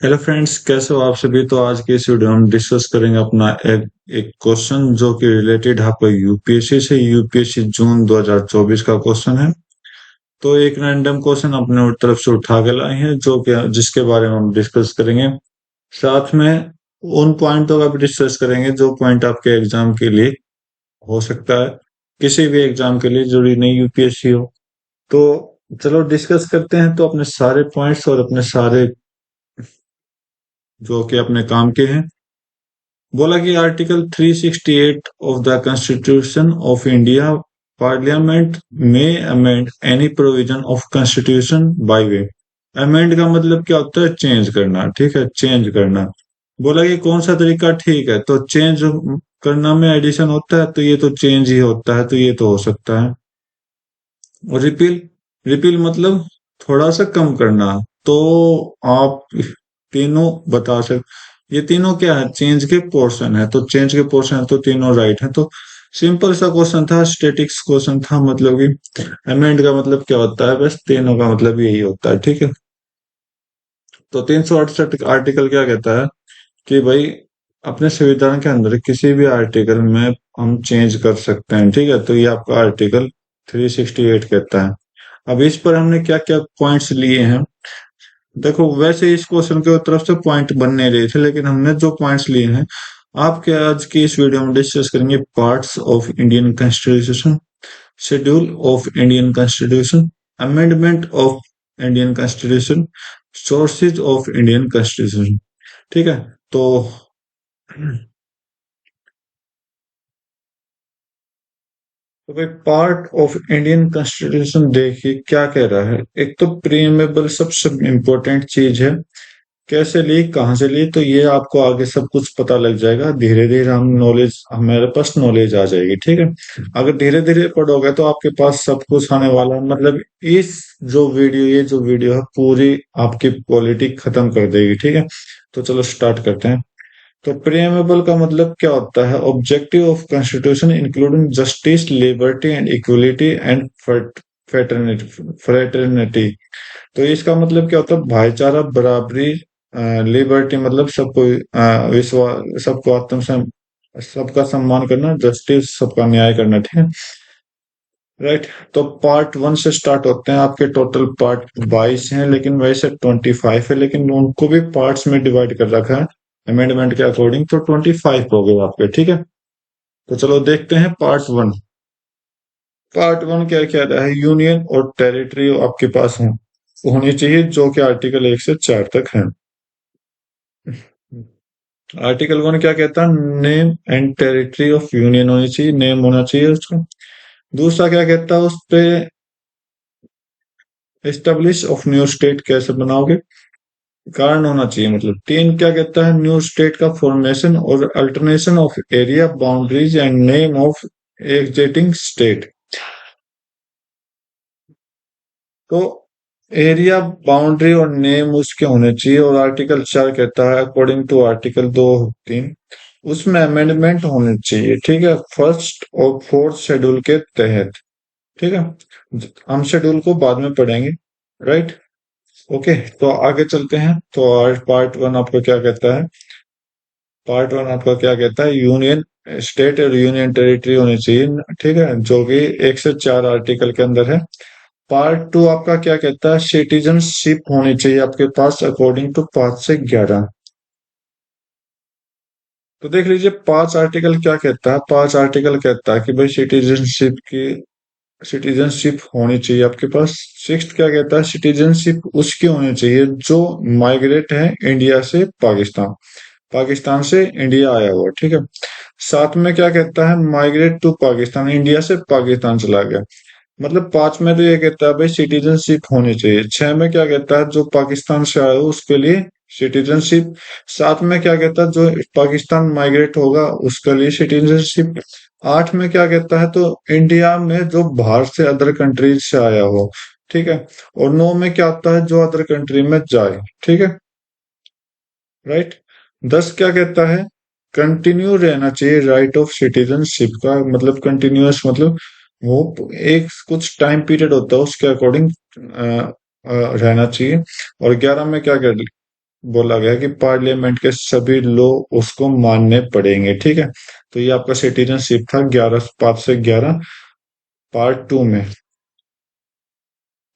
Hello friends, कैसे हो आप सभी। तो आज की इस वीडियो में हम डिस्कस करेंगे अपना एक एक क्वेश्चन जो कि रिलेटेड है आपका यूपीएससी से। यूपीएससी जून 2024 का क्वेश्चन है। तो एक रैंडम क्वेश्चन अपने तरफ से उठा के लाए हैं जो कि जिसके बारे में हम डिस्कस करेंगे। साथ में उन पॉइंटों का भी डिस्कस करेंगे जो पॉइंट आपके एग्जाम के लिए हो सकता है, किसी भी एग्जाम के लिए, जरूरी नहीं यूपीएससी हो। तो चलो डिस्कस करते हैं। तो अपने सारे पॉइंट्स और अपने सारे जो कि अपने काम के हैं, बोला कि article 368 of the constitution of India, parliament में amend any provision of constitution by way. Amend का मतलब क्या होता है? चेंज करना। ठीक है, चेंज करना। बोला कि कौन सा तरीका ठीक है, तो चेंज करना में एडिशन होता है तो ये तो चेंज ही होता है, तो ये तो हो सकता है। और रिपील, रिपील मतलब थोड़ा सा कम करना। तो आप तीनों बता सकते, ये तीनों क्या है? चेंज के पोर्शन है। तो चेंज के पोर्शन है तो तीनों राइट है। तो सिंपल सा क्वेश्चन था, स्टेटिक्स क्वेश्चन था। मतलब कि अमेंड का मतलब क्या होता है? बस तीनों का मतलब यही होता है। ठीक है। तो 368 आर्टिकल क्या कहता है कि भाई अपने संविधान के अंदर किसी भी आर्टिकल में हम चेंज कर सकते हैं। ठीक है, तो ये आपका आर्टिकल 368 कहता है। अब इस पर हमने क्या क्या पॉइंट्स लिए हैं, देखो। वैसे इस क्वेश्चन के तरफ से पॉइंट बन नहीं रहे थे, लेकिन हमने जो पॉइंट्स लिए हैं आपके आज की इस वीडियो में डिस्कस करेंगे। Parts of Indian constitution, schedule of Indian constitution, amendment of Indian constitution, sources of Indian constitution. ठीक है। तो तो भाई पार्ट ऑफ इंडियन कॉन्स्टिट्यूशन देखिए क्या कह रहा है। एक तो प्रीएम्बल सबसे इम्पोर्टेंट चीज है। कैसे ली, कहाँ से ली, तो ये आपको आगे सब कुछ पता लग जाएगा। धीरे धीरे हम नॉलेज, हमारे पास नॉलेज आ जाएगी। ठीक है। अगर धीरे धीरे पढ़ोगे तो आपके पास सब कुछ आने वाला है। मतलब इस जो वीडियो, ये जो वीडियो है पूरी आपकी पॉलिटिक खत्म कर देगी। ठीक है। तो चलो स्टार्ट करते हैं। तो प्रीएम्बल का मतलब क्या होता है? Objective of constitution including justice, liberty and equality and fraternity. तो इसका मतलब क्या होता है? भाईचारा, बराबरी, लिबर्टी मतलब सबको विश्वास, सबको आत्म सबका सम्मान करना, जस्टिस सबका न्याय करना। ठीक है। राइट। तो पार्ट वन से स्टार्ट होते हैं। आपके टोटल पार्ट 22 हैं, लेकिन वैसे 25 है, लेकिन उनको भी पार्ट्स में डिवाइड कर रखा है अमेंडमेंट के अकॉर्डिंग। तो 25 हो गए आपके। ठीक है। तो चलो देखते हैं पार्ट वन। पार्ट वन क्या कह रहा है? यूनियन और टेरिटरी आपके पास हो होनी चाहिए, जो कि आर्टिकल 1 से 4 तक है। आर्टिकल वन क्या कहता है? Name and territory of union होनी चाहिए, नेम होना चाहिए उसका। दूसरा क्या कहता है उस पे? एस्टेब्लिश ऑफ न्यू स्टेट कैसे बनाओगे, कारण होना चाहिए। मतलब तीन क्या कहता है? न्यू स्टेट का फॉर्मेशन और alternation of area boundaries and name of exiting state. तो एरिया, बाउंड्री और नेम उसके होने चाहिए। और आर्टिकल 4 कहता है अकॉर्डिंग टू आर्टिकल 2, 3 उसमें अमेंडमेंट होने चाहिए। ठीक है, फर्स्ट और फोर्थ शेड्यूल के तहत। ठीक है। हम शेड्यूल को बाद में पढ़ेंगे। राइट। ओके। तो आगे चलते हैं। तो पार्ट वन आपका क्या कहता है? पार्ट वन आपका क्या कहता है? यूनियन स्टेट और यूनियन टेरिटरी होनी चाहिए। ठीक है, जो कि 1 से 4 आर्टिकल के अंदर है। पार्ट टू आपका क्या कहता है? सिटीजनशिप होनी चाहिए आपके पास अकॉर्डिंग टू 5 से 11। तो देख लीजिए 5 आर्टिकल क्या कहता है। 5 आर्टिकल कहता है कि भाई सिटीजनशिप होनी चाहिए आपके पास। सिक्स्थ क्या कहता है? सिटीजनशिप उसकी होनी चाहिए जो माइग्रेट है इंडिया से पाकिस्तान, पाकिस्तान से इंडिया आया हुआ। ठीक है। साथ में क्या कहता है? माइग्रेट टू पाकिस्तान, इंडिया से पाकिस्तान चला गया। मतलब 5 में तो ये कहता है भाई सिटीजनशिप होनी चाहिए। 6 में क्या कहता है? जो पाकिस्तान से आया हो उसके लिए सिटीजनशिप। 7 में क्या कहता है? जो पाकिस्तान माइग्रेट होगा उसके लिए सिटीजनशिप। 8 में क्या कहता है? तो इंडिया में जो बाहर से अदर कंट्रीज से आया हो। ठीक है। और 9 में क्या आता है? जो अदर कंट्री में जाए। ठीक है। राइट। 10 क्या कहता है? कंटिन्यू रहना चाहिए राइट ऑफ सिटीजनशिप का। मतलब कंटिन्यूअस मतलब वो एक कुछ टाइम पीरियड होता है उसके अकॉर्डिंग रहना चाहिए। और 11 में क्या बोला गया कि पार्लियामेंट के सभी लोग उसको मानने पड़ेंगे, ठीक है। तो ये आपका सिटीजनशिप था 11 5 से 11 पार्ट 2 में।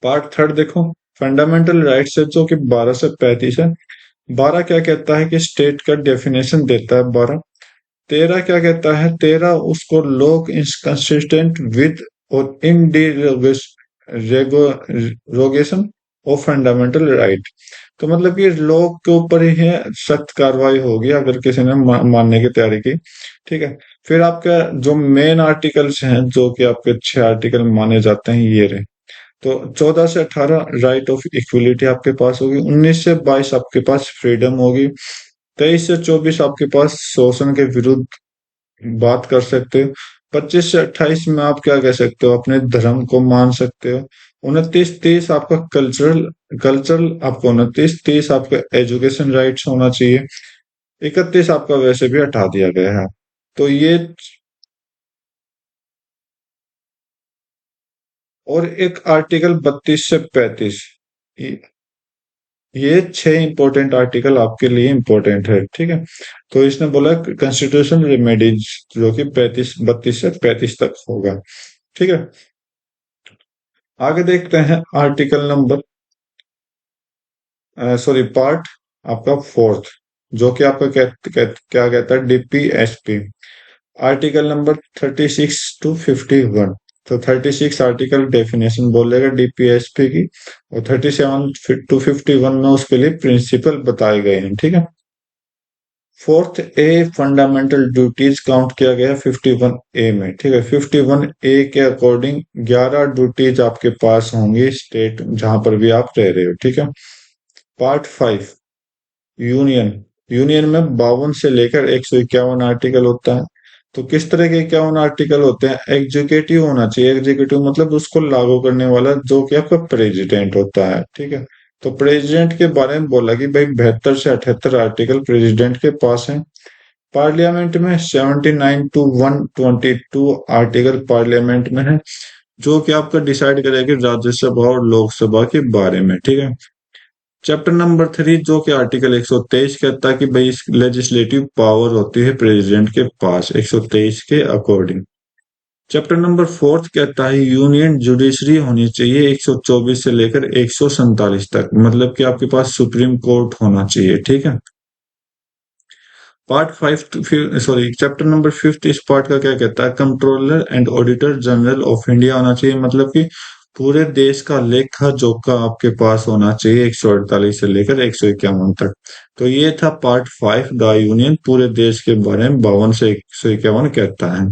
पार्ट थर्ड देखो, फंडामेंटल राइट्स है जो कि 12 से 35 है। 12 क्या कहता है कि स्टेट का डेफिनेशन देता है 12। 13 क्या कहता है, 13 उसको लोग इंकंसिस्टेंट विद और इनडिरोगेशन ऑफ फंडामेंटल राइट। तो मतलब कि लोग के ऊपर ही है सख्त कार्रवाई होगी अगर किसी ने मानने की तैयारी की, ठीक है। फिर आपका जो मेन आर्टिकल्स हैं जो कि आपके 6 आर्टिकल माने जाते हैं ये रहे। तो 14 से 18 राइट ऑफ इक्वलिटी आपके पास होगी, 19 से 22 आपके पास फ्रीडम होगी, 23 से 24 आपके पास शोषण के विरुद्ध बात कर सकते हो, 25 से 28 में आप क्या कह सकते हो, अपने धर्म को मान सकते हो, 29 30 आपका कल्चरल कल्चरल आपको 29 30 आपका एजुकेशन राइट्स होना चाहिए, 31 आपका वैसे भी हटा दिया गया है। तो ये और एक आर्टिकल 32 से 35, ये 6 इंपॉर्टेंट आर्टिकल आपके लिए इंपॉर्टेंट है, ठीक है। तो इसने बोला कॉन्स्टिट्यूशन रेमेडीज जो कि 32 से 35 तक होगा, ठीक है। आगे देखते हैं आर्टिकल नंबर सॉरी पार्ट आपका फोर्थ, जो कि आपका क्या कहता है, डीपीएसपी। Article number 36 to 51। तो 36 आर्टिकल डेफिनेशन बोलेगा डीपीएसपी की, और 37 to 51 में उसके लिए प्रिंसिपल बताए गए हैं, ठीक है। Fourth a fundamental duties count किया गया 51 ए में, ठीक है। 51 ए के अकॉर्डिंग 11 ड्यूटीज आपके पास होंगी स्टेट जहां पर भी आप रह रहे हो, ठीक है। Part 5 union. यूनियन में 52 से लेकर 151 आर्टिकल होता है। तो किस तरह के 51 आर्टिकल होते हैं, एग्जीक्यूटिव होना चाहिए, एग्जीक्यूटिव मतलब उसको लागू करने वाला जो कि आपका प्रेसिडेंट होता है, ठीक है। तो प्रेसिडेंट के बारे में बोला कि भाई 72 से 78 आर्टिकल प्रेसिडेंट के पास है। पार्लियामेंट में 79 to 122 आर्टिकल पार्लियामेंट में है, जो कि आपका डिसाइड करेगा राज्यसभा और लोकसभा के बारे में, ठीक है। चैप्टर नंबर 3 जो कि आर्टिकल 123 कहता है कि भाई लेजिस्लेटिव पावर होती है प्रेसिडेंट के पास 123 के अकॉर्डिंग। चैप्टर नंबर 4 कहता है यूनियन जुडिशरी होनी चाहिए 124 से लेकर 147 तक, मतलब कि आपके पास सुप्रीम कोर्ट होना चाहिए, ठीक है। पार्ट 5 सॉरी चैप्टर नंबर 5 इस पार्ट का क्या कहता है, controller and auditor general of India होना चाहिए, मतलब कि पूरे देश का लेखा जोखा आपके पास होना चाहिए 148 से लेकर 151 तक। तो ये था पार्ट 5 द यूनियन, पूरे देश के बारे में 52 से 151 कहता है।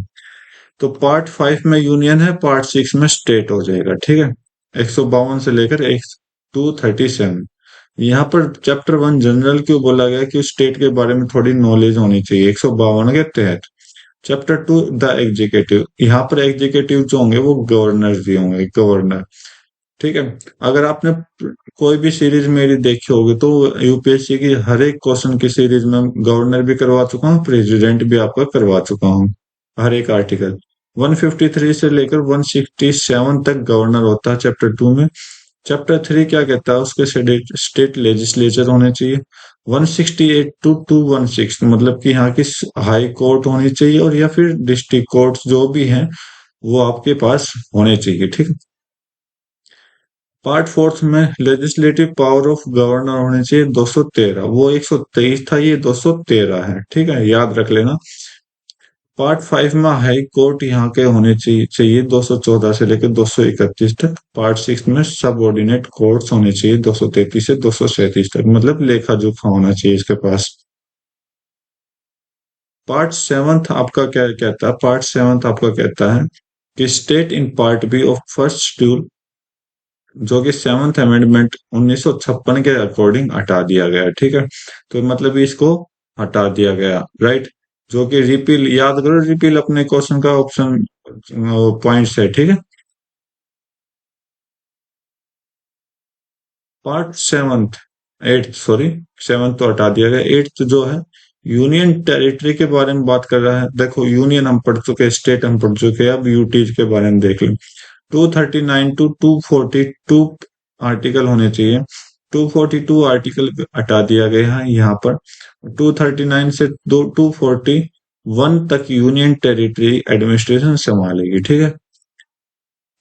तो पार्ट 5 में यूनियन है, पार्ट 6 में स्टेट हो जाएगा, ठीक है। 152 से लेकर 237। यहाँ पर चैप्टर 1 जनरल क्यों बोला गया कि स्टेट के बारे में थोड़ी नॉलेज होनी चाहिए 152 के तहत। चैप्टर 2 द एग्जीक्यूटिव, यहाँ पर एग्जीक्यूटिव जो होंगे वो गवर्नर भी होंगे, गवर्नर, ठीक है। अगर आपने कोई भी सीरीज मेरी देखी होगी तो यूपीएससी की हर एक क्वेश्चन की सीरीज में गवर्नर भी करवा चुका हूँ, प्रेसिडेंट भी आपका करवा चुका हूँ, हर एक आर्टिकल। 153 से लेकर 167 तक गवर्नर होता है चैप्टर 2 में। चैप्टर 3 क्या कहता है, उसके स्टेट लेजिस्लेचर होने चाहिए। 168 to 216 मतलब कि यहाँ की हाई कोर्ट होनी चाहिए, और या फिर डिस्ट्रिक्ट कोर्ट जो भी हैं वो आपके पास होने चाहिए, ठीक है। पार्ट 4 में लेजिस्लेटिव पावर ऑफ गवर्नर होने चाहिए 213, वो 123 था, ये 213 है, ठीक है, याद रख लेना। पार्ट 5 में हाई कोर्ट यहाँ के होने चाहिए 214 से लेकर 231 तक। पार्ट 6 में सब ऑर्डिनेट कोर्ट्स होने चाहिए 233 से 237 तक, मतलब लेखा जोखा होना चाहिए इसके पास। पार्ट 7 आपका क्या कहता है, पार्ट 7 आपका कहता है कि state in part B of first schedule, जो कि 7th अमेंडमेंट 1956 के अकॉर्डिंग हटा दिया गया, ठीक है। तो मतलब इसको हटा दिया गया, राइट। जो कि रिपील, याद करो रिपील अपने क्वेश्चन का ऑप्शन पॉइंट्स है, ठीक है। Part 7th 8th sorry 7th तो हटा दिया गया, 8th जो है यूनियन टेरिटरी के बारे में बात कर रहा है। देखो यूनियन हम पढ़ चुके, स्टेट हम पढ़ चुके, अब यूटीज के बारे में देख लें। 239 to 242 आर्टिकल होने चाहिए। 242 आर्टिकल हटा दिया गया है यहाँ पर। 239 से 241 तक यूनियन टेरिटरी एडमिनिस्ट्रेशन संभालेगी, ठीक है।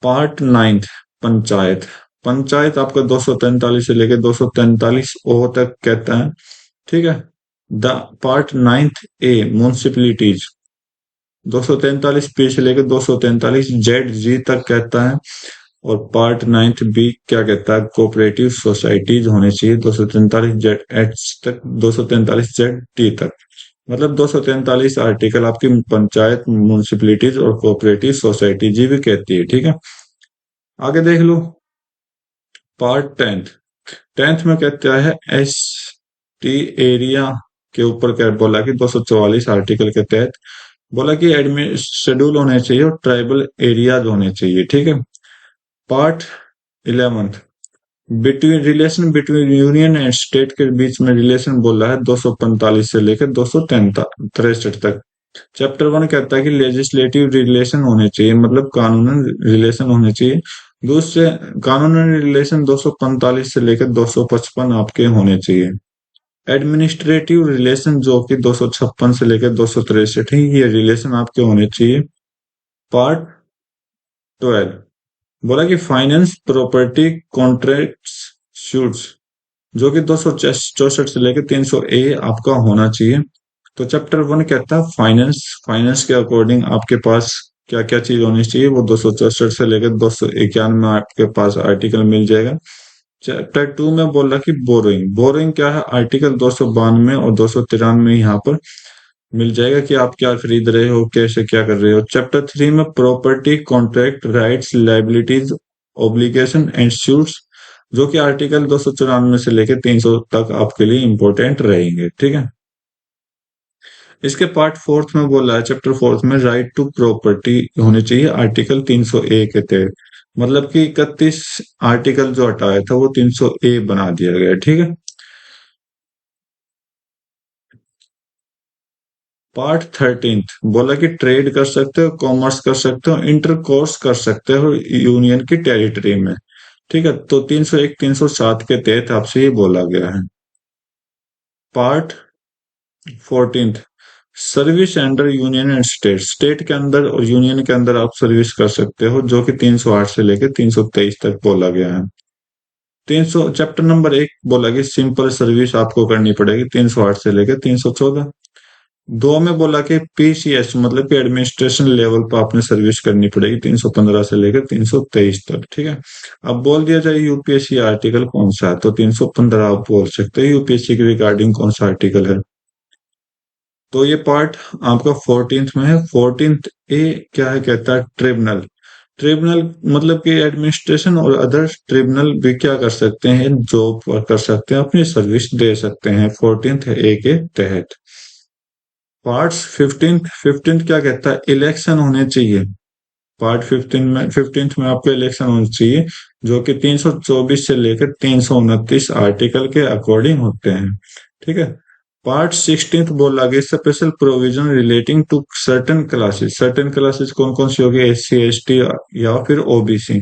Part ninth, panchayat. पंचायत आपका 243 से लेकर 243 ओ तक कहता है, ठीक है। The part ninth A, municipalities, 243 P से लेकर 243 जेड जी तक कहता है। और पार्ट नाइन्थ बी क्या कहता है, कोऑपरेटिव सोसाइटीज होने चाहिए 243 जेड एच तक, 243 जेड टी तक। मतलब 243 आर्टिकल आपकी पंचायत, म्यूनिसिपलिटीज और कोऑपरेटिव सोसाइटी जी भी कहती है, ठीक है। आगे देख लो, पार्ट टेंथ। टेंथ में कहता है एस टी एरिया के ऊपर क्या बोला कि 244 आर्टिकल के तहत बोला कि एडमिन शेड्यूल होने चाहिए और ट्राइबल एरियाज होने चाहिए, ठीक है। Part 11, between relation between union and state के बीच में रिलेशन बोला है 245 से लेकर 263 तक। चैप्टर 1 कहता है कि लेजिस्लेटिव रिलेशन होने चाहिए, मतलब कानूनन रिलेशन होने चाहिए। दूसरे कानूनन रिलेशन 245 से लेकर 255 आपके होने चाहिए। एडमिनिस्ट्रेटिव रिलेशन जो कि 256 से लेकर 263 है, ये रिलेशन आपके होने चाहिए। पार्ट 12 बोला कि फाइनेंस प्रॉपर्टी कॉन्ट्रैक्ट्स सूट्स जो कि 264 से लेकर 300 ए आपका होना चाहिए। तो चैप्टर 1 कहता है फाइनेंस, फाइनेंस के अकॉर्डिंग आपके पास क्या क्या चीज होनी चाहिए, वो 264 से लेकर 291 में आपके पास आर्टिकल मिल जाएगा। चैप्टर 2 में बोल रहा कि बोरोइंग, बोरोइंग क्या है, आर्टिकल 292 और 293 यहाँ पर मिल जाएगा कि आप क्या खरीद रहे हो, कैसे क्या कर रहे हो। चैप्टर 3 में property contract rights liabilities obligation and suits जो कि आर्टिकल 294 से लेकर 300 तक आपके लिए इंपॉर्टेंट रहेंगे, ठीक है। इसके पार्ट फोर्थ में बोला है, चैप्टर फोर्थ में राइट टू प्रॉपर्टी होनी चाहिए आर्टिकल 300 ए के तहत। मतलब कि 31 आर्टिकल जो हटाया था वो 300 ए बना दिया गया, ठीक है। पार्ट 13 बोला कि ट्रेड कर सकते हो, कॉमर्स कर सकते हो, इंटर कोर्स कर सकते हो यूनियन की टेरिटरी में, ठीक है। तो 301 307 के तहत आपसे ये बोला गया है। Part 14, service under union and state, state के अंदर और यूनियन के अंदर आप सर्विस कर सकते हो, जो कि 308 से लेकर 323 तक बोला गया है। 300 चैप्टर नंबर 1 बोला कि सिंपल सर्विस आपको करनी पड़ेगी 308 से लेकर 314। दो में बोला कि पीसीएस मतलब कि एडमिनिस्ट्रेशन लेवल पर आपने सर्विस करनी पड़ेगी 315 से लेकर 323 तक, ठीक है। अब बोल दिया जाए यूपीएससी आर्टिकल कौन सा है, तो 315 आप बोल सकते हैं यूपीएससी के रिगार्डिंग कौन सा आर्टिकल है। तो ये पार्ट आपका 14th में है। 14th ए क्या है, कहता है ट्रिब्यूनल। ट्रिब्यूनल मतलब कि एडमिनिस्ट्रेशन और अदर ट्रिब्यूनल भी क्या कर सकते हैं, जॉब कर सकते हैं, अपनी सर्विस दे सकते हैं 14th ए के तहत। पार्ट्स 15th क्या कहता है, इलेक्शन होने चाहिए। पार्ट 15th में आपको इलेक्शन होने चाहिए जो कि 324 से लेकर 329 आर्टिकल के अकॉर्डिंग होते हैं, ठीक है। पार्ट 16 बोला गया special provision relating to certain classes, certain classes कौन कौन सी होगी, एससी एसटी या फिर ओबीसी।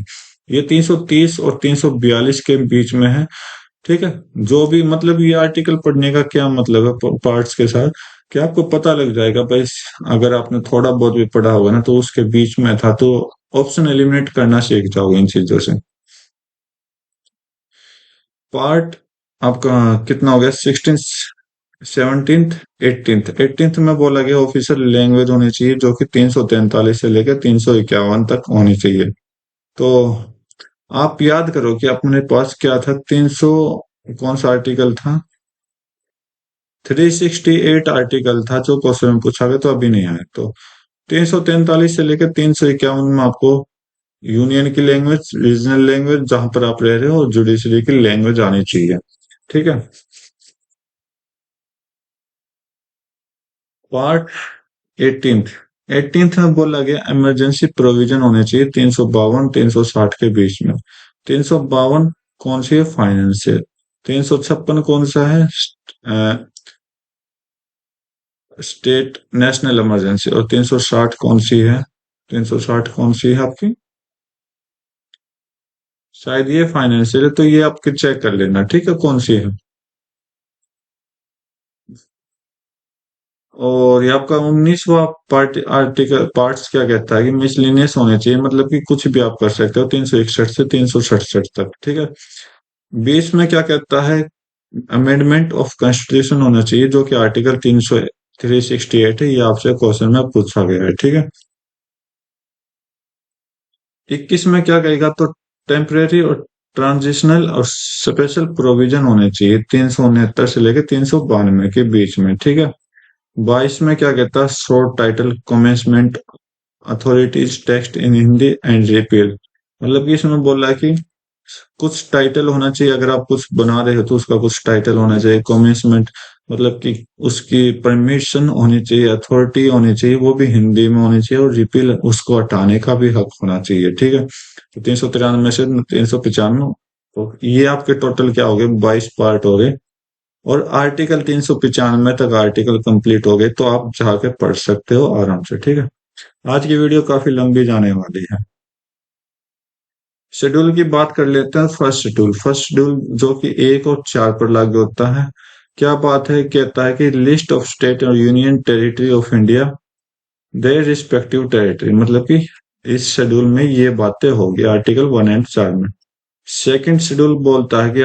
ये 330 और 342 के बीच में है, ठीक है। जो भी मतलब ये आर्टिकल पढ़ने का क्या मतलब है पार्ट्स के साथ, कि आपको पता लग जाएगा भाई, अगर आपने थोड़ा बहुत भी पढ़ा होगा ना तो उसके बीच में था, तो ऑप्शन एलिमिनेट करना सीख जाओगे इन चीजों से। पार्ट आपका कितना हो गया, 16, 17th, 18th में बोला गया ऑफिशियल लैंग्वेज होनी चाहिए जो कि 343 से लेकर 351 तक होनी चाहिए। तो आप याद करो कि अपने पास क्या था, 300 कौन सा आर्टिकल था, 368 आर्टिकल था जो क्वेश्चन में पूछा गया, तो अभी नहीं आया। तो 343 से लेकर 351 में आपको यूनियन की लैंग्वेज, रीजनल लैंग्वेज जहां पर आप रह रहे हो, और जुडिशरी की लैंग्वेज आनी चाहिए, ठीक है। पार्ट 18th, 18th में बोला गया इमरजेंसी प्रोविजन होने चाहिए 352 360 के बीच में। 352 कौन सी है, फाइनेंशियल। 356 कौन सा है, स्टेट नेशनल इमरजेंसी। और 360 कौन सी है, 360 कौन सी है आपकी, शायद ये फाइनेंशियल है, तो ये आपके चेक कर लेना, ठीक है, कौन सी है। और ये आपका 19वां पार्ट आर्टिकल पार्ट्स क्या कहता है कि मिसलिनियस होने चाहिए, मतलब कि कुछ भी आप कर सकते हो 361 से 367 तक, ठीक है। 20 में क्या कहता है, अमेंडमेंट ऑफ कॉन्स्टिट्यूशन होना चाहिए, जो कि आर्टिकल 368 है, ये आपसे क्वेश्चन में पूछा गया है, ठीक है। 21 में क्या कहेगा, तो टेम्परेरी और ट्रांजिशनल और स्पेशल प्रोविजन होने चाहिए 369 से लेकर 392 के बीच में, ठीक है। 22 में क्या कहता है, short title commencement authorities text in Hindi and repeal, मतलब कि इसमें बोल रहा है कि कुछ टाइटल होना चाहिए, अगर आप कुछ बना रहे हो तो उसका कुछ टाइटल होना चाहिए, कमेंसमेंट मतलब कि उसकी परमिशन होनी चाहिए, अथॉरिटी होनी चाहिए, वो भी हिंदी में होनी चाहिए, और रिपील उसको हटाने का भी हक होना चाहिए, ठीक है। तो 393 से 395, तो ये आपके टोटल क्या हो गए, 22 पार्ट हो गए। और आर्टिकल 395 तक आर्टिकल कंप्लीट हो गए, तो आप जाके पढ़ सकते हो आराम से, ठीक है। आज की वीडियो काफी लंबी जाने वाली है। शेड्यूल की बात कर लेते हैं। फर्स्ट शेड्यूल जो कि 1 और 4 पर लागू होता है। क्या बात है, कहता है कि लिस्ट ऑफ स्टेट और union territory of India, their respective territory, मतलब कि इस शेड्यूल में ये बातें होगी आर्टिकल 1 एंड 4 में। सेकंड शेड्यूल बोलता है कि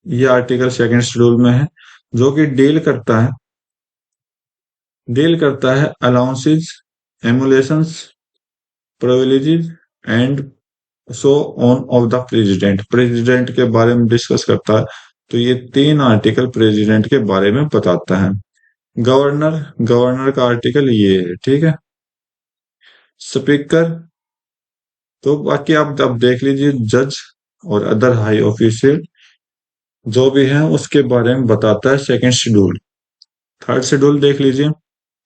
ये आर्टिकल सेकंड शेड्यूल में है, जो कि डील करता है allowances, emoluments, privileges and so on of the president, president के बारे में डिस्कस करता है। तो ये 3 आर्टिकल प्रेसिडेंट के बारे में बताता है। गवर्नर गवर्नर का आर्टिकल ये है, ठीक है। स्पीकर, तो बाकी आप अब देख लीजिए, जज और अदर हाई ऑफिशियल जो भी है उसके बारे में बताता है सेकंड शेड्यूल। थर्ड शेड्यूल देख लीजिए।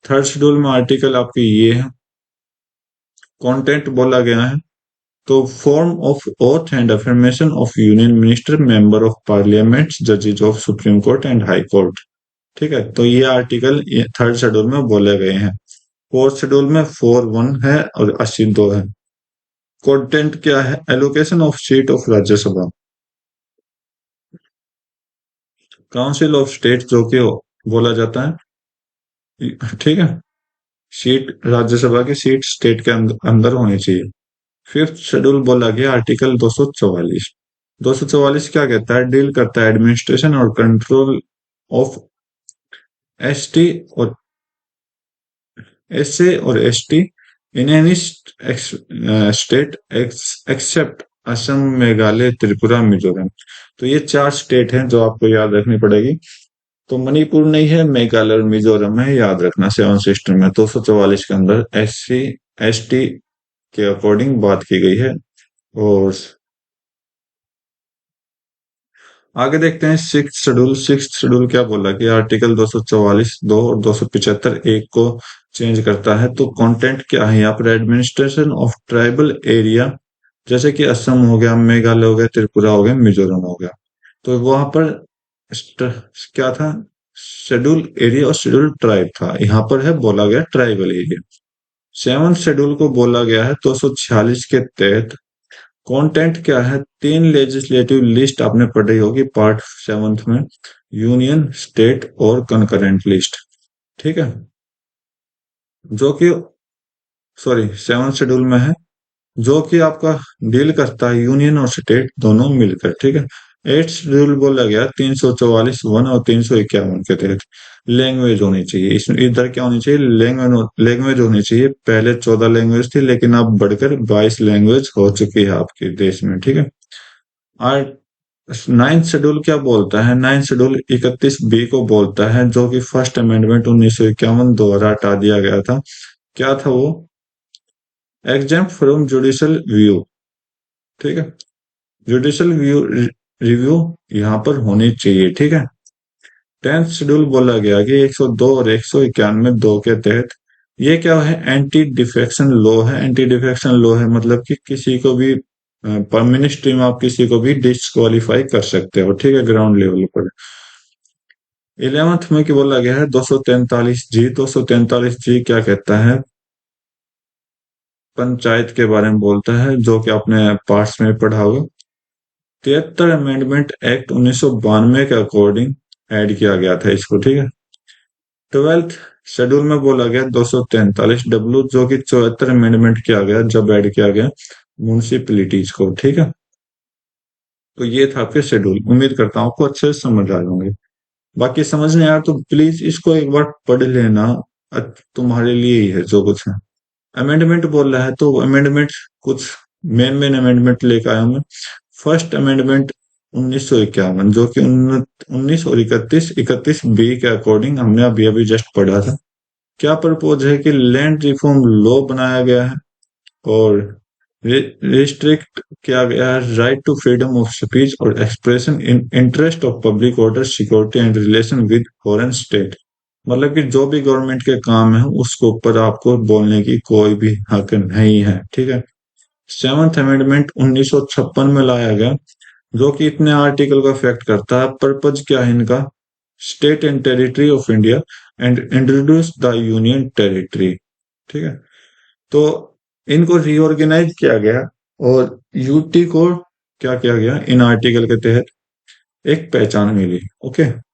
थर्ड शेड्यूल में आर्टिकल आपकी ये है, कंटेंट बोला गया है। तो form of oath and affirmation of union minister, member of parliament, जजेज of supreme court and high court, ठीक है। तो ये आर्टिकल थर्ड शेड्यूल में बोले गए हैं। फोर्थ शेड्यूल में 4(1) है और 82 है। कंटेंट क्या है, allocation of seat of Rajya Sabha, council of state जो कि बोला जाता है, ठीक है। सीट राज्यसभा की सीट स्टेट के अंदर होनी चाहिए। फिफ्थ शेड्यूल बोला गया आर्टिकल 244। 244 क्या कहता है, डील करता है एडमिनिस्ट्रेशन और कंट्रोल ऑफ एसटी और एसए और ST in any state except Assam, Meghalaya, Tripura, Mizoram. तो ये 4 स्टेट हैं जो आपको याद रखनी पड़ेगी। तो मणिपुर नहीं है, मेघालय और मिजोरम है, याद रखना। 7 सिस्टम में 244 के अंदर एससी एसटी के अकॉर्डिंग बात की गई है। और आगे देखते हैं सिक्स शेड्यूल क्या बोला कि आर्टिकल 244(2) और 275(1) को चेंज करता है। तो कंटेंट क्या है यहाँ पर, एडमिनिस्ट्रेशन ऑफ ट्राइबल एरिया, जैसे कि असम हो गया, मेघालय हो गया, त्रिपुरा हो गया, मिजोरम हो गया। तो वहां पर क्या था, शेड्यूल एरिया और शेड्यूल ट्राइब था, यहाँ पर है बोला गया ट्राइबल एरिया। सेवन शेड्यूल को बोला गया है 246 के तहत। कंटेंट क्या है, 3 लेजिस्लेटिव लिस्ट आपने पढ़ी होगी पार्ट 7 में, यूनियन, स्टेट और कंकरेंट लिस्ट, ठीक है। जो कि सॉरी 7 शेड्यूल में है, जो कि आपका डील करता है यूनियन और स्टेट दोनों मिलकर, ठीक है। 8 शेड्यूल बोला गया 344(1) और 351 के तहत लैंग्वेज होनी चाहिए। इसमें इधर क्या होनी चाहिए, लैंग्वेज होनी चाहिए। पहले 14 लैंग्वेज थी, लेकिन अब बढ़कर 22 लैंग्वेज हो चुकी है आपके देश में, ठीक है। और नाइन्थ शेड्यूल क्या बोलता है, नाइन्थ शेड्यूल 31(b) को बोलता है, जो कि फर्स्ट अमेंडमेंट 1951 द्वारा हटा दिया गया था। क्या था वो, एग्जाम फ्रॉम जुडिशियल व्यू, ठीक है। जुडिशियल व्यू रिव्यू यहाँ पर होनी चाहिए, ठीक है। 10th शेड्यूल बोला गया कि 102 और 191(2) के तहत ये क्या है, एंटी डिफेक्शन लॉ है। एंटी डिफेक्शन लॉ है मतलब कि किसी को भी मिनिस्ट्री में आप किसी को भी डिस्क्वालीफाई कर सकते हो, ठीक है, ग्राउंड लेवल पर। 11th में क्या बोला गया है, 243(g). 243(g) क्या कहता है, पंचायत के बारे में बोलता है, जो कि आपने पार्ट्स में पढ़ा होगा। 73 अमेंडमेंट एक्ट 1992 के अकॉर्डिंग ऐड किया गया था इसको, ठीक है। 12th शेड्यूल में बोला गया 243 डब्ल्यू, जो कि 74 अमेंडमेंट किया गया जब ऐड किया गया म्यूनिसिपैलिटीज को, ठीक है। तो ये था आपके शेड्यूल। उम्मीद करता हूँ आपको अच्छे से समझ आ जाओगे। बाकी समझ नहीं आया तो प्लीज इसको एक बार पढ़ लेना, तुम्हारे लिए ही है जो कुछ है। अमेंडमेंट बोल रहा है तो अमेंडमेंट कुछ मेन मेन अमेंडमेंट लेकर आया हूं मैं। फर्स्ट अमेंडमेंट 1951, जो कि 19 और 31 बी के अकॉर्डिंग हमने अभी अभी जस्ट पढ़ा था। क्या प्रपोज है कि लैंड रिफॉर्म लॉ बनाया गया है और रिस्ट्रिक्ट किया गया है right to freedom of speech और expression in interest of public order security and relation with foreign state. मतलब कि जो भी गवर्नमेंट के काम है उसके ऊपर आपको बोलने की कोई भी हक नहीं है, ठीक है। सेवंथ अमेंडमेंट 1956 में लाया गया, जो कि इतने आर्टिकल का इफेक्ट करता है। पर्पज क्या है इनका? State and territory of India and introduce the union territory, ठीक है। तो इनको रीऑर्गेनाइज किया गया और यूटी को क्या किया गया, इन आर्टिकल के तहत एक पहचान मिली, ओके।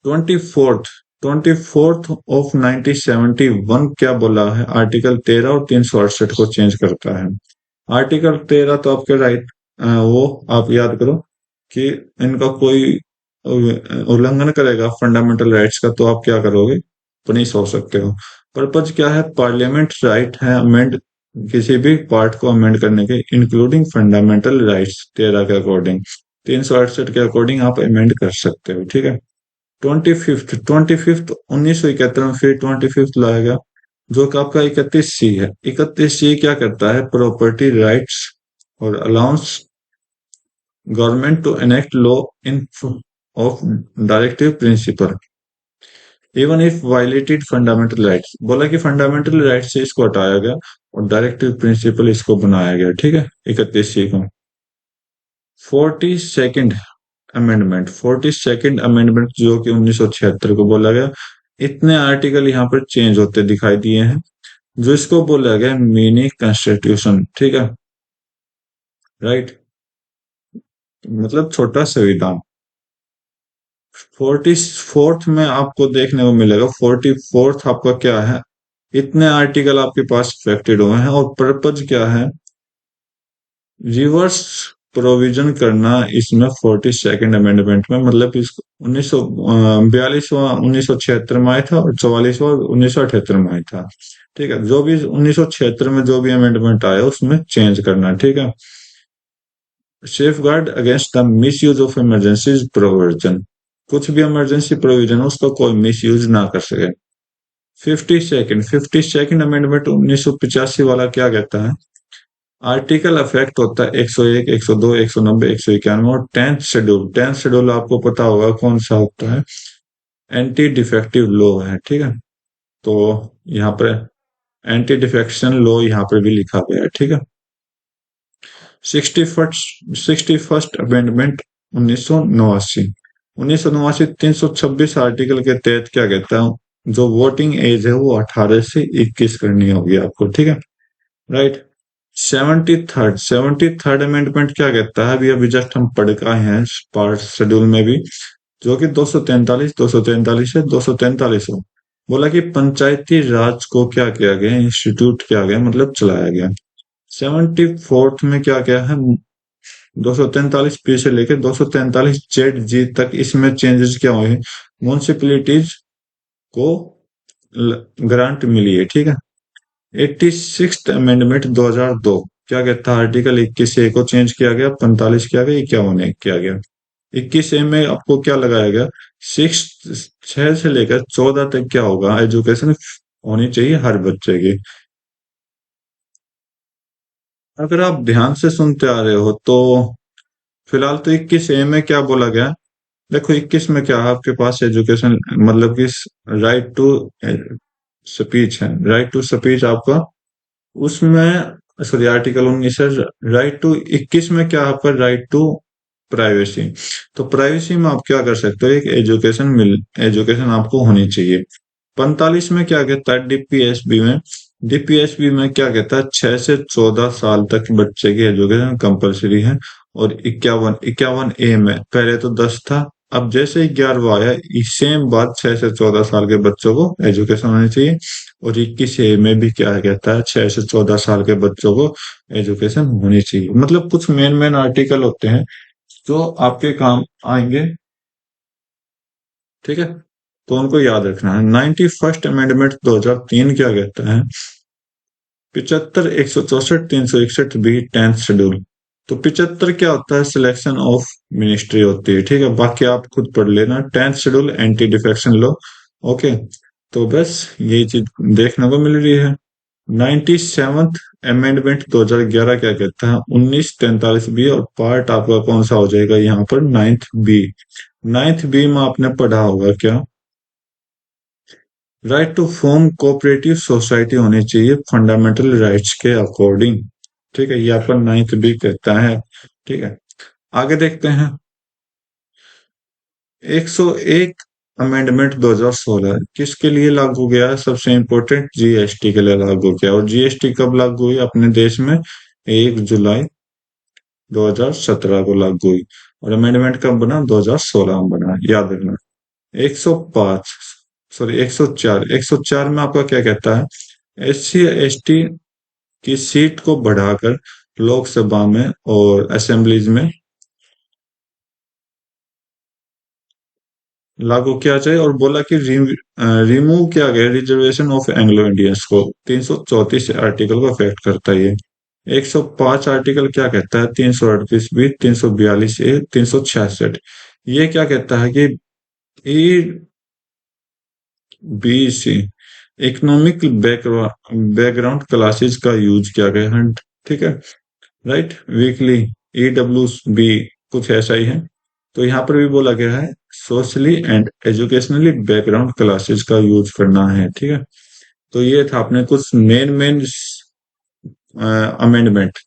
24th ऑफ 1971 क्या बोला है? आर्टिकल 13 और 368 को चेंज करता है। आर्टिकल 13 तो आपके राइट, वो आप याद करो कि इनका कोई उल्लंघन करेगा फंडामेंटल राइट्स का तो आप क्या करोगे, पनिश हो सकते हो। पर्पज क्या है? पार्लियामेंट राइट है अमेंड, किसी भी पार्ट को अमेंड करने के, इंक्लूडिंग फंडामेंटल राइट्स 13 के अकॉर्डिंग। 368 के अकॉर्डिंग आप अमेंड कर सकते हो, ठीक है। 25th 1971 में फिर 25th लाया गया, जो कि आपका 31C है। 31C क्या करता है? प्रॉपर्टी राइट्स और allows government to enact law in of directive principle even if violated fundamental rights. बोला कि फंडामेंटल राइट्स से इसको हटाया गया और डायरेक्टिव प्रिंसिपल इसको बनाया गया, ठीक है, 31C को। 42nd अमेंडमेंट जो कि 1976 को बोला गया। इतने आर्टिकल यहाँ पर चेंज होते दिखाई दिए हैं, जो इसको बोला गया मिनी कॉन्स्टिट्यूशन, ठीक है, राइट, मतलब छोटा संविधान। 44th में आपको देखने को मिलेगा, 44th आपका क्या है? इतने आर्टिकल आपके पास इफेक्टेड हुए हैं और पर्पज क्या है? रिवर्स प्रोविजन करना इसमें 42nd अमेंडमेंट में, मतलब इसको 1942वां 1976 में आया था और 44वां 1978 में आया था, ठीक है। जो भी 1976 में जो भी अमेंडमेंट आया उसमें चेंज करना, ठीक है। Safe guard against the miss use of emergency provision, कुछ भी इमरजेंसी प्रोविजन हो उसका कोई मिस यूज ना कर सके। 52nd अमेंडमेंट 1985 वाला क्या कहता है? आर्टिकल अफेक्ट होता है 101, 102, 190, 191 और 10th शेड्यूल आपको पता होगा कौन सा होता है? एंटी डिफेक्टिव लॉ है, ठीक है। तो यहाँ पर एंटी डिफेक्शन लॉ यहाँ पर भी लिखा गया है, ठीक है। 61st अमेंडमेंट 1989 326 आर्टिकल के तहत क्या कहता है? जो वोटिंग एज है वो 18 से 21 करनी होगी आपको, ठीक है, राइट। 73rd अमेंडमेंट क्या कहता है? अभी अभी जस्ट हम पढ़ के आए हैं पार्ट शेड्यूल में भी, जो कि 243 है, 243 हो। बोला कि पंचायती राज को क्या किया गया? इंस्टीट्यूट किया गया, मतलब चलाया गया। 74th में क्या क्या है? 243 से लेकर 243 तक इसमें चेंजेस क्या हुए? म्यूनिसिपैलिटीज को ग्रांट मिली है, ठीक है। 86th अमेंडमेंट 2002 क्या कहता है? आर्टिकल 21A को चेंज किया गया, 45 किया गया, 51 किया गया। 21A में आपको क्या लगाया गया? 6 से लेकर 14 तक क्या होगा? एजुकेशन होनी चाहिए हर बच्चे की। अगर आप ध्यान से सुनते आ रहे हो तो फिलहाल तो 21A में क्या बोला गया? देखो 21 में क्या है आपके पास? एजुकेशन, मतलब कि राइट टू स्पीच है, राइट टू स्पीच आपका उसमें, सॉरी आर्टिकल 19 है। राइट टू 21 में क्या है आपका? Right to privacy. तो प्राइवेसी में आप क्या कर सकते हो? एक एजुकेशन आपको होनी चाहिए। 45 में क्या कहता है? डीपीएसबी में डीपीएसबी में क्या कहता है, 6 से 14 साल तक बच्चे की एजुकेशन कंपलसरी है। और 51 ए में पहले तो 10 था, अब जैसे ही 11वां आया, सेम बात, 6 से 14 साल के बच्चों को एजुकेशन होनी चाहिए। और 21 ए में भी क्या कहता है, 6 से 14 साल के बच्चों को एजुकेशन होनी चाहिए। मतलब कुछ मेन मेन आर्टिकल होते हैं जो आपके काम आएंगे, ठीक है, तो उनको याद रखना है। 91st अमेंडमेंट 2003 क्या कहता है, 75, 164, 361 बी 10th शेड्यूल। तो 75 क्या होता है, सिलेक्शन ऑफ मिनिस्ट्री होती है, ठीक है, बाकी आप खुद पढ़ लेना। 10th schedule anti defection law. Okay, तो बस यही चीज देखने को मिल रही है। 97th अमेंडमेंट 2011 क्या कहता है, 1943 बी, और पार्ट आपका कौन सा हो जाएगा यहाँ पर, 9th बी। 9th बी में आपने पढ़ा होगा क्या, right to form cooperative society होनी चाहिए फंडामेंटल राइट्स के अकॉर्डिंग। ठीक है, ये आपका 9th बी कहता है। ठीक है, आगे देखते हैं। 101 अमेंडमेंट 2016 किसके लिए लागू गया है, सबसे इंपॉर्टेंट, जीएसटी के लिए लागू किया। और जीएसटी कब लागू हुई अपने देश में, 1 जुलाई 2017 को लागू हुई। और अमेंडमेंट कब बना, 2016 में बना, याद रखना। 105, सॉरी 104, 104 में आपका क्या कहता है, SC ST की सीट को बढ़ाकर लोकसभा में और असेंबलीज में लागू किया जाए। और बोला कि रिमूव किया गया रिजर्वेशन ऑफ एंग्लो इंडियंस को। 334 आर्टिकल को अफेक्ट करता है ये। 105 आर्टिकल क्या कहता है, 338 बी, 342 ए, 366, ये क्या कहता है कि BC इकोनॉमिक बैकग्राउंड क्लासेस का यूज किया गया है, ठीक है, राइट। वीकली EWB कुछ ऐसा ही है। तो यहाँ पर भी बोला गया है socially and educationally background classes का यूज करना है, ठीक है। तो ये था अपने कुछ मेन मेन अमेंडमेंट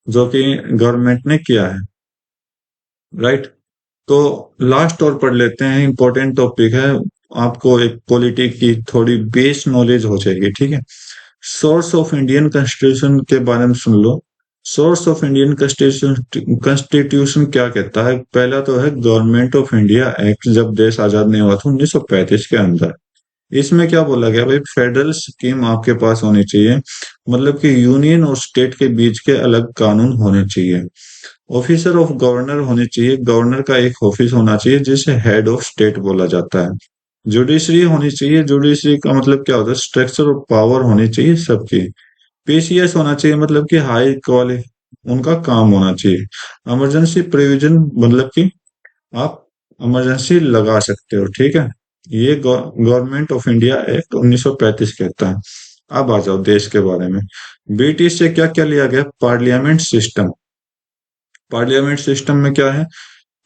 जो कि गवर्नमेंट ने किया है, राइट। तो लास्ट और पढ़ लेते हैं, इंपॉर्टेंट टॉपिक है, आपको एक पॉलिटी की थोड़ी बेस नॉलेज हो जाएगी, ठीक है। सोर्स ऑफ इंडियन कॉन्स्टिट्यूशन के बारे में सुन लो। Source of Indian constitution, constitution क्या कहता है, पहला तो है गवर्नमेंट ऑफ इंडिया एक्ट, जब देश आजाद नहीं हुआ था 1935 के अंदर। इसमें क्या बोला गया भाई, फेडरल स्कीम आपके पास होनी चाहिए, मतलब कि यूनियन और स्टेट के बीच के अलग कानून होने चाहिए। ऑफिसर ऑफ गवर्नर होने चाहिए, गवर्नर का एक ऑफिस होना चाहिए जिसे हेड ऑफ स्टेट बोला जाता है। जुडिशरी होनी चाहिए, जुडिशरी का मतलब क्या होता है, स्ट्रक्चर ऑफ पावर होनी चाहिए सबकी। PCS होना चाहिए, मतलब कि हाई क्वालिटी उनका काम होना चाहिए। इमरजेंसी प्रोविजन, मतलब कि आप इमरजेंसी लगा सकते हो, ठीक है। ये गवर्नमेंट ऑफ इंडिया एक्ट 1935 कहता है। अब आ जाओ देश के बारे में। ब्रिटिश से क्या क्या लिया गया, पार्लियामेंट सिस्टम। पार्लियामेंट सिस्टम में क्या है,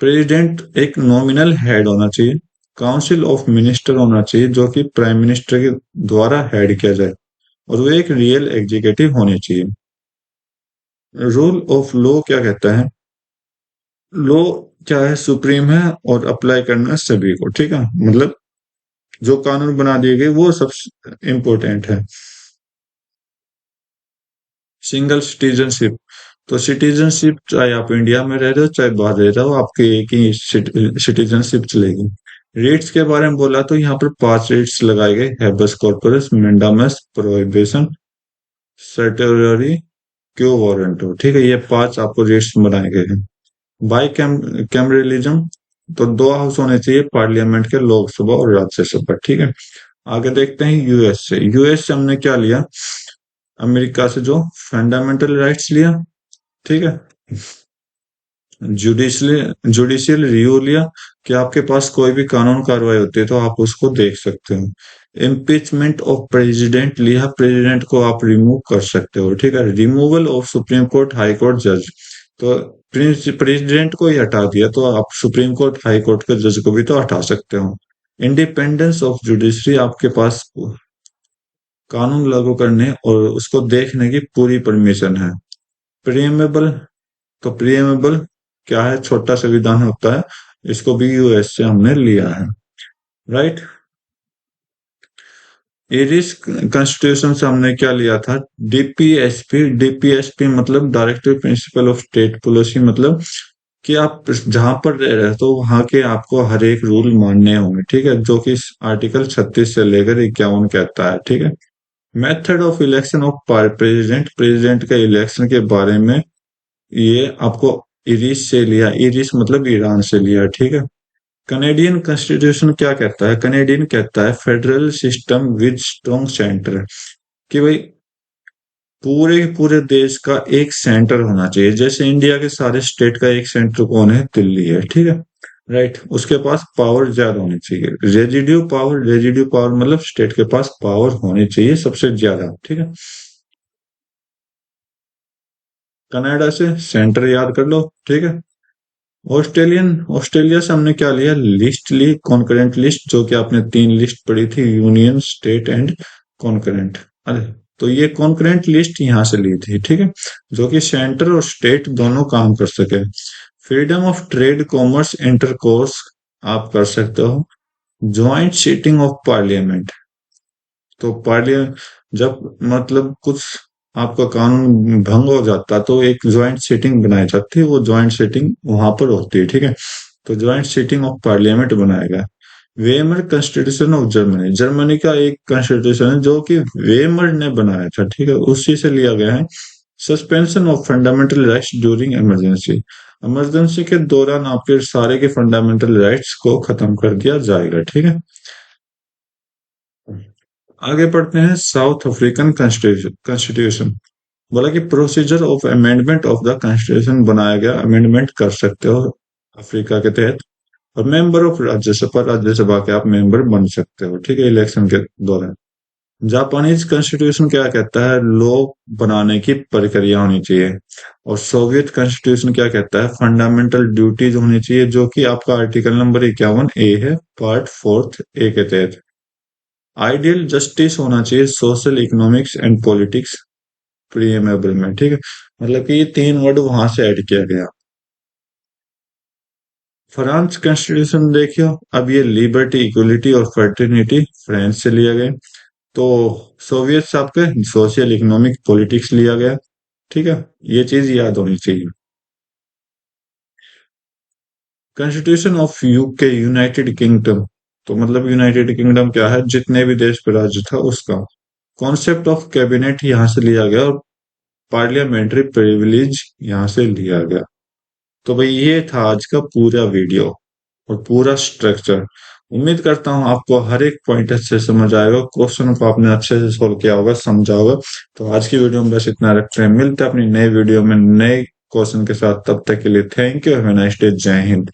प्रेसिडेंट एक नॉमिनल हेड होना चाहिए, काउंसिल ऑफ मिनिस्टर होना चाहिए जो कि प्राइम मिनिस्टर के द्वारा हेड किया जाए, और वो एक रियल एग्जीक्यूटिव होनी चाहिए। रूल ऑफ लॉ क्या कहता है, लॉ क्या है, सुप्रीम है और अप्लाई करना सभी को, ठीक है, मतलब जो कानून बना दिए गए वो सब इम्पोर्टेंट है। सिंगल सिटीजनशिप, तो सिटीजनशिप चाहे आप इंडिया में रह रहे हो चाहे बाहर रह रहे हो, आपके एक ही सिटीजनशिप चलेगी। रेट्स के बारे में बोला तो यहाँ पर 5 रेट्स लगाए गए, habeas corpus, mandamus, prohibition, certiorari, quo warranto, ठीक है, ये 5 आपको रेट्स बनाए गए हैं। बाई कैमरलिज्म, तो 2 हाउस होने चाहिए पार्लियामेंट के, लोकसभा और राज्यसभा, ठीक है। आगे देखते हैं यूएस से। यूएस से हमने क्या लिया, अमेरिका से जो फंडामेंटल राइट्स लिया, ठीक है। जुडिशियल रिव्यू लिया, कि आपके पास कोई भी कानून कार्रवाई होती है तो आप उसको देख सकते हो। इम्पीचमेंट ऑफ प्रेसिडेंट लिया, प्रेसिडेंट को आप रिमूव कर सकते हो, ठीक है। Removal of supreme court high court जज, तो प्रेसिडेंट को ही हटा दिया तो आप सुप्रीम कोर्ट हाई कोर्ट के जज को भी तो हटा सकते हो। इंडिपेंडेंस ऑफ जुडिशरी, आपके पास कानून लागू करने और उसको देखने की पूरी परमिशन है। प्रीएमेबल, तो प्रीएमेबल क्या है, छोटा संविधान होता है, इसको भी यूएस से हमने लिया है, राइट। इरिस कॉन्स्टिट्यूशन से हमने क्या लिया था, डीपीएसपी। डीपीएसपी मतलब directive principle of state policy, मतलब कि आप जहां पर रह रहे हो तो वहां के आपको हर एक रूल मानने होंगे, ठीक है, जो कि आर्टिकल 36 से लेकर 51 कहता है, ठीक है। Method of election of president, president के इलेक्शन के बारे में ये आपको इरिस से लिया, इरिस मतलब ईरान से लिया, ठीक है। कनेडियन कॉन्स्टिट्यूशन क्या कहता है, कनेडियन कहता है federal system with strong centre, कि भाई पूरे पूरे देश का एक सेंटर होना चाहिए। जैसे इंडिया के सारे स्टेट का एक सेंटर कौन है, दिल्ली है, ठीक है, राइट। उसके पास पावर ज्यादा होनी चाहिए, रेजिड्यू पावर, रेजिड्यू पावर मतलब स्टेट के पास पावर होनी चाहिए सबसे ज्यादा, ठीक है। कनाडा से सेंटर याद कर लो, ठीक है। ऑस्ट्रेलियन, ऑस्ट्रेलिया से हमने क्या लिया, लिस्ट ली, कॉन्करेंट लिस्ट, जो कि आपने तीन लिस्ट पढ़ी थी, यूनियन, स्टेट एंड कॉन्करेंट। अरे तो ये कॉन्करेंट लिस्ट यहां से ली थी, ठीक है, जो कि सेंटर और स्टेट दोनों काम कर सके। Freedom of trade, commerce, intercourse आप कर सकते हो। ज्वाइंट सीटिंग ऑफ पार्लियामेंट, तो पार्लियामेंट जब मतलब कुछ आपका कानून भंग हो जाता तो एक ज्वाइंट सीटिंग बनाई जाती है, वो ज्वाइंट सीटिंग वहां पर होती है, ठीक है। तो ज्वाइंट सीटिंग ऑफ पार्लियामेंट बनाया गया। Weimar constitution of Germany, Germany का एक कॉन्स्टिट्यूशन है जो कि वेमर ने बनाया था, ठीक है, उसी से लिया गया है। Suspension of fundamental rights during emergency, emergency के दौरान आपके सारे के फंडामेंटल राइट्स को खत्म कर दिया जाएगा, ठीक है। आगे पढ़ते हैं साउथ अफ्रीकन कॉन्स्टिट्यूशन। बोला कि procedure of amendment of the constitution बनाया गया, अमेंडमेंट कर सकते हो अफ्रीका के तहत। और मेंबर ऑफ राज्यसभा, राज्यसभा के आप मेंबर बन सकते हो, ठीक है, इलेक्शन के दौरान। जापानीज कॉन्स्टिट्यूशन क्या कहता है, लॉ बनाने की प्रक्रिया होनी चाहिए। और सोवियत कॉन्स्टिट्यूशन क्या कहता है, फंडामेंटल ड्यूटीज होनी चाहिए, जो कि आपका आर्टिकल नंबर 51A है, पार्ट 4 ए के तहत। आइडियल जस्टिस होना चाहिए, सोशल, इकोनॉमिक्स एंड पॉलिटिक्स प्रीएमेबल में, ठीक है। मतलब कि ये तीन वर्ड वहां से ऐड किया गया। फ्रांस कॉन्स्टिट्यूशन देखियो, अब ये लिबर्टी, इक्वलिटी और फर्टिनिटी फ्रांस से लिया गया। तो सोवियत से आपके सोशल, इकोनॉमिक, पॉलिटिक्स लिया गया, ठीक है, ये चीज याद होनी चाहिए। Constitution of UK, United kingdom, तो मतलब यूनाइटेड किंगडम क्या है, जितने भी देश पे राज्य था उसका। कॉन्सेप्ट ऑफ कैबिनेट यहां से लिया गया, और पार्लियामेंट्री प्रिविलेज यहां से लिया गया। तो भाई ये था आज का पूरा वीडियो और पूरा स्ट्रक्चर। उम्मीद करता हूँ आपको हर एक पॉइंट अच्छे से समझ आएगा, क्वेश्चन को आपने अच्छे से सोल्व किया होगा, समझा होगा। तो आज की वीडियो में बस इतना रखते हैं, मिलते हैं अपनी नई वीडियो में नए क्वेश्चन के साथ। तब तक के लिए thank you, have a nice day, जय हिंद।